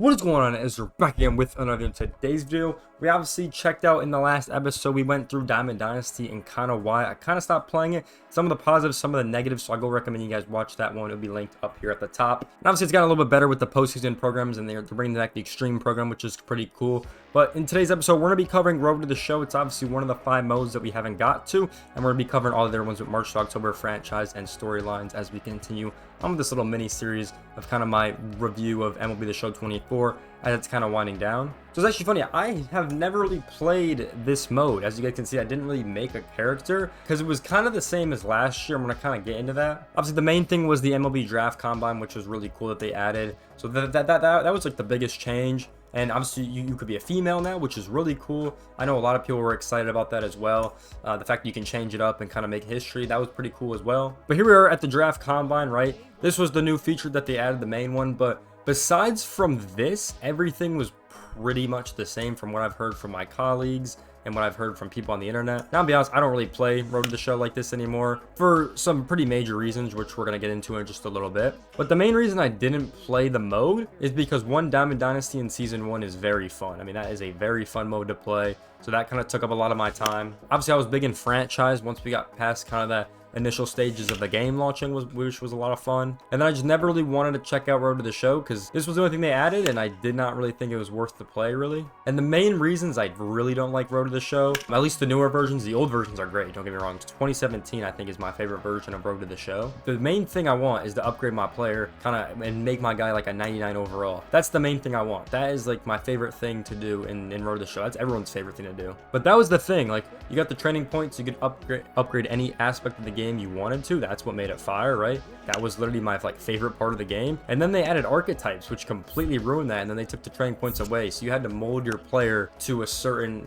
What is going on? We're back again with another video. In today's video, we obviously checked out in the last episode, we went through Diamond Dynasty and kind of why I kind of stopped playing it. Some of the positives, some of the negatives, so I go recommend you guys watch that one. It'll be linked up here at the top. And obviously it's gotten a little bit better with the postseason programs, and they're bringing back the Extreme program, which is pretty cool. But in today's episode, we're going to be covering Road to the Show. It's obviously one of the 5 modes that we haven't got to, and we're going to be covering all the other ones with March to October franchise and storylines as we continue on with this little mini series of kind of my review of MLB The Show 24 as it's kind of winding down. So it's actually funny, I have never really played this mode. As you guys can see, I didn't really make a character because it was kind of the same as last year. I'm going to kind of get into that. Obviously, the main thing was the MLB Draft Combine, which was really cool that they added. So that was like the biggest change. And obviously you could be a female now, which is really cool. I know a lot of people were excited about that as well. The fact that you can change it up and kind of make history, that was pretty cool as well. But here we are at the Draft Combine, right? This was the new feature that they added, the main one. But besides from this, everything was pretty much the same from what I've heard from my colleagues and what I've heard from people on the internet. Now, I'll be honest, I don't really play Road to the Show like this anymore for some pretty major reasons, which we're going to get into in just a little bit. But the main reason I didn't play the mode is because Diamond Dynasty in Season 1 is very fun. I mean, that is a very fun mode to play. So that kind of took up a lot of my time. Obviously, I was big in franchise once we got past kind of that initial stages of the game launching, which was a lot of fun. And then I just never really wanted to check out Road to the Show because this was the only thing they added, and I did not really think it was worth the play, really. And the main reasons I really don't like Road to the Show, at least the newer versions, the old versions are great, don't get me wrong. 2017 I think is my favorite version of Road to the Show. The main thing I want is to upgrade my player and make my guy like a 99 overall. That's the main thing I want. That is like my favorite thing to do in Road to the Show. That's everyone's favorite thing to do. But that was the thing, like you got the training points, you could upgrade any aspect of the game you wanted to. That's what made it fire, right? That was literally my favorite part of the game. And then they added archetypes, which completely ruined that, and then they took the training points away, so you had to mold your player to a certain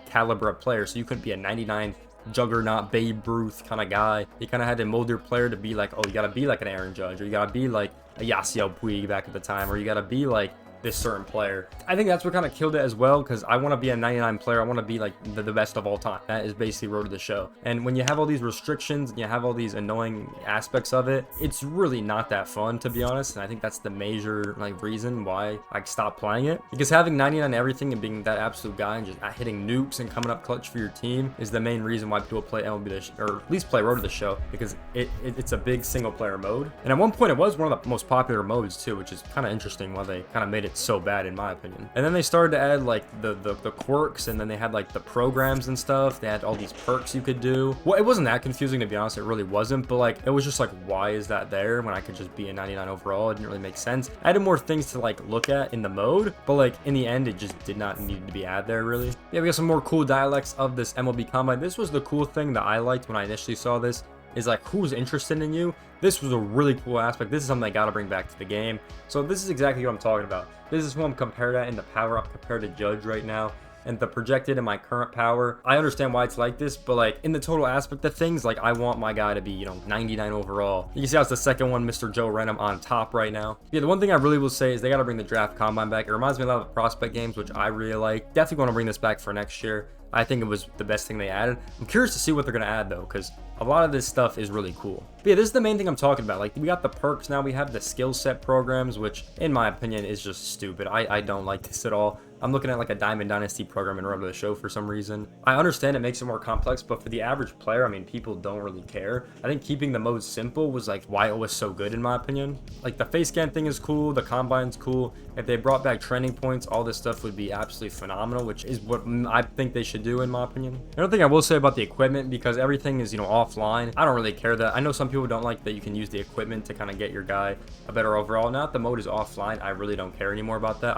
caliber of player. So you couldn't be a 99 juggernaut Babe Ruth kind of guy. You kind of had to mold your player to be like, oh, you gotta be like an Aaron Judge, or you gotta be like a Yasiel Puig back at the time, or you gotta be like this certain player. I think that's what kind of killed it as well, because I want to be a 99 player. I want to be like the best of all time. That is basically Road to the Show. And when you have all these restrictions and you have all these annoying aspects of it, it's really not that fun, to be honest. And I think that's the major reason why I stopped playing it, because having 99 everything and being that absolute guy and just hitting nukes and coming up clutch for your team is the main reason why people play MLB or at least play Road to the Show, because it's a big single player mode. And at one point it was one of the most popular modes too, which is kind of interesting why they kind of made it so bad in my opinion. And then they started to add like the quirks, and then they had like the programs and stuff. They had all these perks you could do. Well, it wasn't that confusing, to be honest. It really wasn't, but like it was just like, why is that there when I could just be a 99 overall? It didn't really make sense. I added more things to like look at in the mode, but like in the end it just did not need to be added there, really. Yeah, we got some more cool dialects of this MLB Combine. This was the cool thing that I liked when I initially saw this, is like who's interested in you. This was a really cool aspect. This is something I gotta bring back to the game. So this is exactly what I'm talking about. This is who I'm compared at in the power up compared to Judge right now, and the projected in my current power. I understand why it's like this, but like in the total aspect of things, like I want my guy to be 99 overall. You can see how it's the second one, Mr. Joe Renham, on top right now. Yeah, the one thing I really will say is they got to bring the Draft Combine back. It reminds me a lot of the prospect games, which I really like. Definitely want to bring this back for next year. I think it was the best thing they added. I'm curious to see what they're going to add though, because a lot of this stuff is really cool. But yeah, this is the main thing I'm talking about. Like, we got the perks now. We have the skill set programs, which in my opinion is just stupid. I don't like this at all. I'm looking at like a Diamond Dynasty program in Road to the Show for some reason. I understand it makes it more complex, but for the average player, I mean, people don't really care. I think keeping the mode simple was like why it was so good in my opinion. Like the face scan thing is cool, the combine's cool. If they brought back training points, all this stuff would be absolutely phenomenal, which is what I think they should do in my opinion. Another thing I will say about the equipment, because everything is offline, I don't really care that. I know some people don't like that you can use the equipment to kind of get your guy a better overall. Now that the mode is offline, I really don't care anymore about that.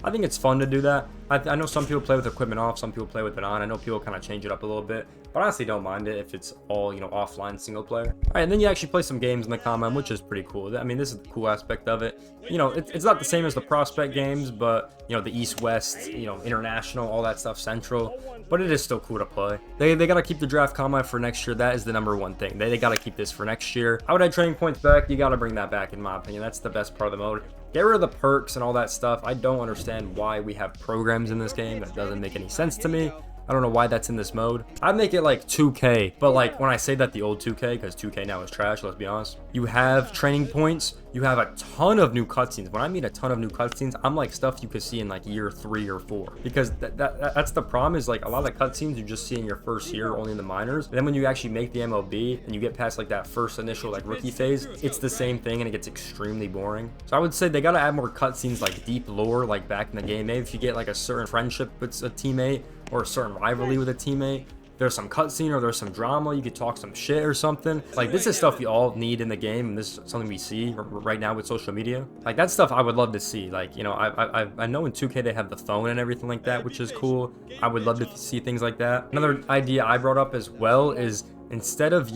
I think it's fun to do that. I know some people play with equipment off, some people play with it on. I know people kind of change it up a little bit, but I honestly don't mind it if it's all, offline single player. All right, and then you actually play some games in the Combine, which is pretty cool. I mean, this is the cool aspect of it. It's not the same as the prospect games, but, the East-West, international, all that stuff, central, but it is still cool to play. They got to keep the Draft Combine for next year. That is the #1 thing. They got to keep this for next year. I would add training points back. You got to bring that back, in my opinion. That's the best part of the mode. Get rid of the perks and all that stuff. I don't understand why we have programs in this game. That doesn't make any sense to me. I don't know why that's in this mode. I'd make it like 2K, but like when I say that, the old 2K, because 2K now is trash, let's be honest. You have training points you have a ton of new cutscenes. When I mean a ton of new cutscenes, I'm like stuff you could see in like year 3 or 4, because that's the problem, is like a lot of the cutscenes you just see in your first year, only in the minors. And then when you actually make the MLB and you get past like that first initial like rookie phase, it's the same thing and it gets extremely boring. So I would say they gotta add more cutscenes, like deep lore, like back in the game. Maybe if you get like a certain friendship with a teammate or a certain rivalry with a teammate, there's some cutscene or there's some drama, you could talk some shit or something. Like, this is stuff we all need in the game, and this is something we see right now with social media. Like, that stuff I would love to see. Like, you know, I know in 2K they have the phone and everything like that, which is cool. I would love to see things like that. Another idea I brought up as well is, instead of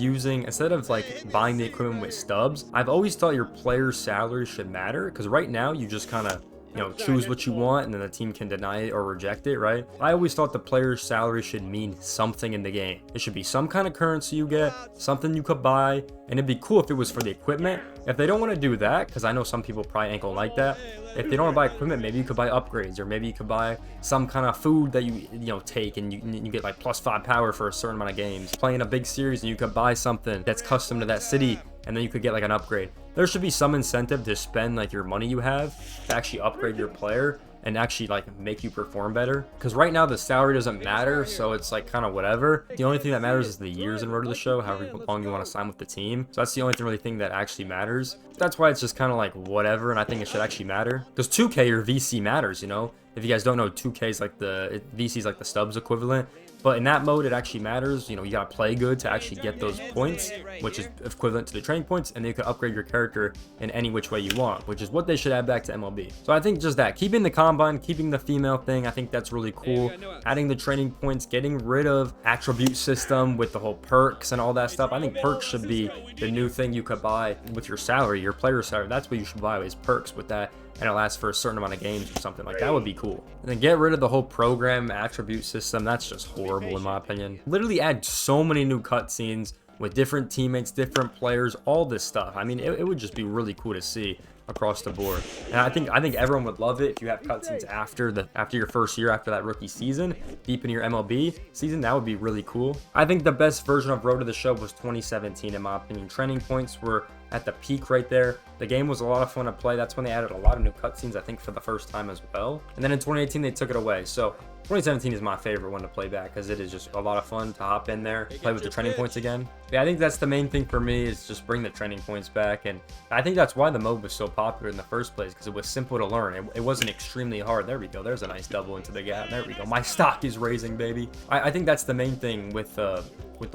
like buying the equipment with stubs, I've always thought your player's salary should matter, because right now you just kind of, you know, choose what you want and then the team can deny it or reject it, right? I always thought the player's salary should mean something in the game. It should be some kind of currency you get, something you could buy, and it'd be cool if it was for the equipment. If they don't want to do that, because I know some people probably ain't gonna like that, if they don't want to buy equipment, maybe you could buy upgrades, or maybe you could buy some kind of food that you know take, and you get like +5 power for a certain amount of games. Playing a big series and you could buy something that's custom to that city, and then you could get like an upgrade. There should be some incentive to spend like your money you have to actually upgrade your player and actually like make you perform better, because right now the salary doesn't matter, so it's like kind of whatever. The only thing that matters is the years in Road to the Show, however long you want to sign with the team. So that's the only really thing that actually matters. That's why it's just kind of like whatever, and I think it should actually matter, because 2K or VC matters, you know. If you guys don't know, 2K is like VC is like the stubs equivalent. But in that mode, it actually matters. You know, you gotta play good to actually get those points, which is equivalent to the training points, and then you can upgrade your character in any which way you want, which is what they should add back to MLB. So I think just that, keeping the combine, keeping the female thing, I think that's really cool. Adding the training points, getting rid of attribute system with the whole perks and all that stuff. I think perks should be the new thing you could buy with your salary, your player salary. That's what you should buy, is perks with that, and it lasts for a certain amount of games or something. Like, that would be cool. And then get rid of the whole program attribute system. That's just horrible in my opinion. Literally add so many new cutscenes with different teammates, different players, all this stuff. I mean, it would just be really cool to see across the board. And I think everyone would love it if you have cutscenes after your first year, after that rookie season, deep into your MLB season. That would be really cool. I think the best version of Road to the Show was 2017 in my opinion. Training points were at the peak right there. The game was a lot of fun to play. That's when they added a lot of new cutscenes, I think, for the first time as well. And then in 2018 they took it away. So 2017 is my favorite one to play back, because it is just a lot of fun to hop in there, play with the training points again. Yeah, I think that's the main thing for me, is just bring the training points back. And I think that's why the mode was so popular in the first place, because it was simple to learn. It wasn't extremely hard. There we go. There's a nice double into the gap. There we go. My stock is raising, baby. I think that's the main thing with the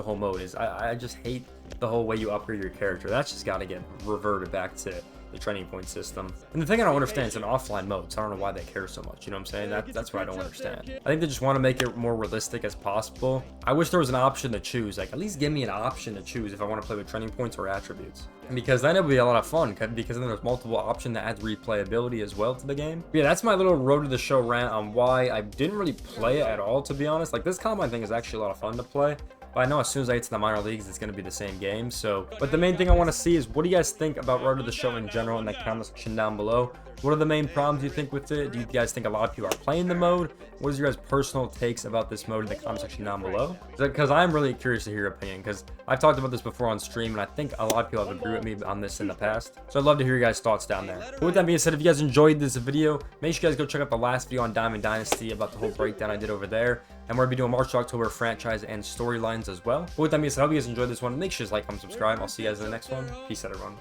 whole mode, is I just hate the whole way you upgrade your character. That's just got to get reverted back to the training point system. And the thing I don't understand, it's an offline mode, so I don't know why they care so much. You know what I'm saying? That's what I don't understand. I think they just want to make it more realistic as possible. I wish there was an option to choose. Like, at least give me an option to choose if I want to play with training points or attributes. Because then it would be a lot of fun, because then there's multiple options that adds replayability as well to the game. But yeah, that's my little Road to the Show rant on why I didn't really play it at all, to be honest. Like, this combine thing is actually a lot of fun to play. But I know as soon as I get to the minor leagues, it's going to be the same game. So, but the main thing I want to see is, what do you guys think about Road to the Show in general in the comment section down below? What are the main problems you think with it? Do you guys think a lot of people are playing the mode? What is your guys' personal takes about this mode in the comment section down below? Because I'm really curious to hear your opinion, because I've talked about this before on stream, and I think a lot of people have agreed with me on this in the past. So I'd love to hear your guys' thoughts down there. But with that being said, if you guys enjoyed this video, make sure you guys go check out the last video on Diamond Dynasty about the whole breakdown I did over there. And we're going to be doing March to October franchise and storylines as well. But with that being said, I hope you guys enjoyed this one. Make sure to like, comment, subscribe. I'll see you guys in the next one. Peace out, everyone.